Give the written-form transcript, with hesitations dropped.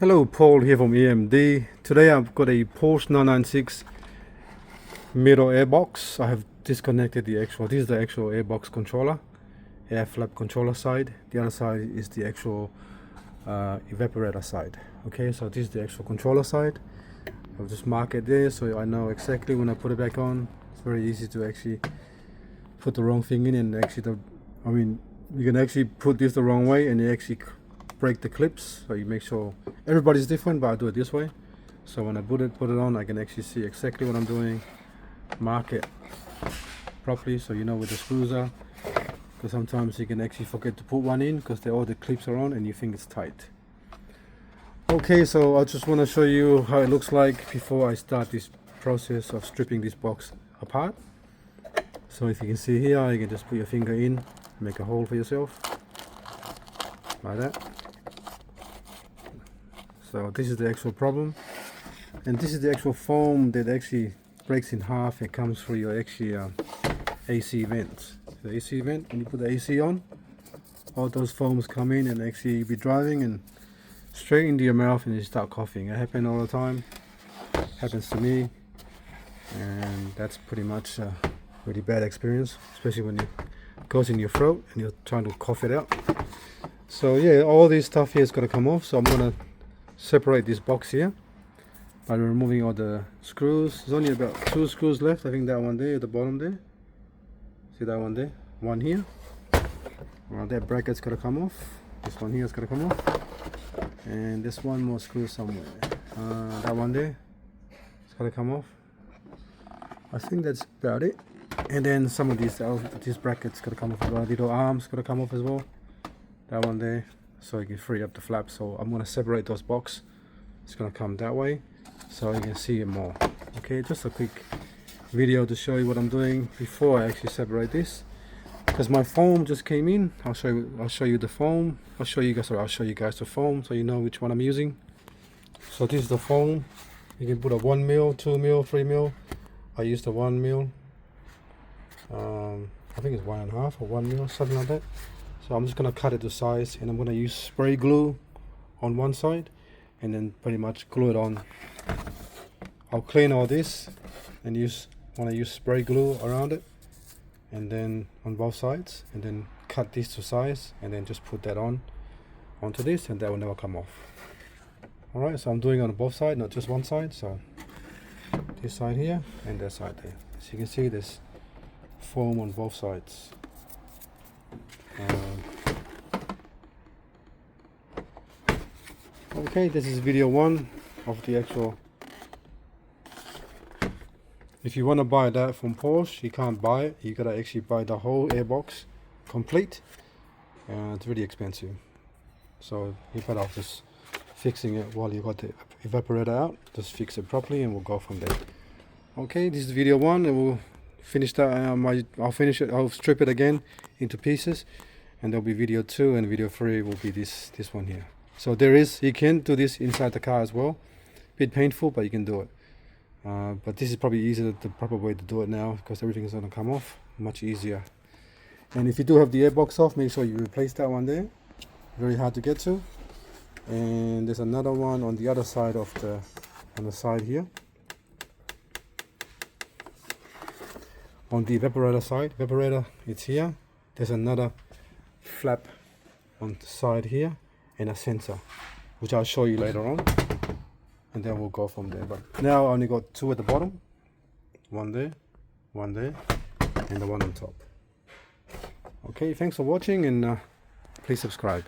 Hello, Paul here from EMD. Today I've got a Porsche 996 middle airbox. I have disconnected this is the actual airbox controller, air flap controller side. The other side is the actual evaporator side. Okay, so this is the actual controller side. I'll just mark it there so I know exactly when I put it back on. It's very easy to actually put the wrong thing in, and actually you can actually put this the wrong way and you actually break the clips. So you make sure everybody's different, but I do it this way. So when I put it on, I can actually see exactly what I'm doing, mark it properly so you know where the screws are, because sometimes you can actually forget to put one in because all the clips are on and you think it's tight. Okay, so I just want to show you how it looks like before I start this process of stripping this box apart. So if you can see here, you can just put your finger in, make a hole for yourself like that. So this is the actual problem, and this is the actual foam that actually breaks in half and comes through your AC vents. The AC vent, when you put the AC on, all those foams come in and actually you'll be driving and straight into your mouth and you start coughing. It happens all the time, happens to me, and that's pretty much a really bad experience, especially when it goes in your throat and you're trying to cough it out. So yeah, all this stuff here is going to come off, so I'm going to separate this box here by removing all the screws. There's only about 2 screws left. I think that one there at the bottom there, see that one there, one here. Well, that bracket's got to come off, this one here is going to come off, and there's one more screw somewhere, that one there, it's got to come off. I think that's about it. And then some of these brackets got to come off as well. Little arms got to come off as well, that one there, so you can free up the flap. So I'm going to separate those boxes. It's going to come that way so you can see it more. Okay, just a quick video to show you what I'm doing before I actually separate this, because my foam just came in. I'll show you the foam. I'll show you guys the foam so you know which one I'm using. So this is the foam. You can put a 1 mil, 2 mil, 3 mil. I used the 1 mil. I think it's 1.5 or 1 mil, something like that. So I'm just going to cut it to size, and I'm going to use spray glue on one side and then pretty much glue it on. I'll clean all this and want to use spray glue around it, and then on both sides, and then cut this to size and then just put that onto this, and that will never come off. Alright, so I'm doing it on both sides, not just one side. So this side here and that side there. So you can see this foam on both sides. Okay, this is video 1 of the actual. If you want to buy that from Porsche, you can't buy it. You gotta actually buy the whole airbox complete, and it's really expensive. So you're better off just fixing it while you got the evaporator out. Just fix it properly and we'll go from there. Okay, this is video 1, and we'll finish that. I'll finish it. I'll strip it again into pieces, and there'll be video 2, and video 3 will be this one here. So you can do this inside the car as well. Bit painful, but you can do it. But this is probably easier, the proper way to do it now, because everything is going to come off much easier. And if you do have the airbox off, make sure you replace that one there. Very hard to get to. And there's another one on the other side on the side here. On the evaporator side, it's here. There's another flap on the side here and a sensor, which I'll show you later on, and then we'll go from there. But now I only got 2 at the bottom, one there, and the one on top. Okay, thanks for watching, and please subscribe.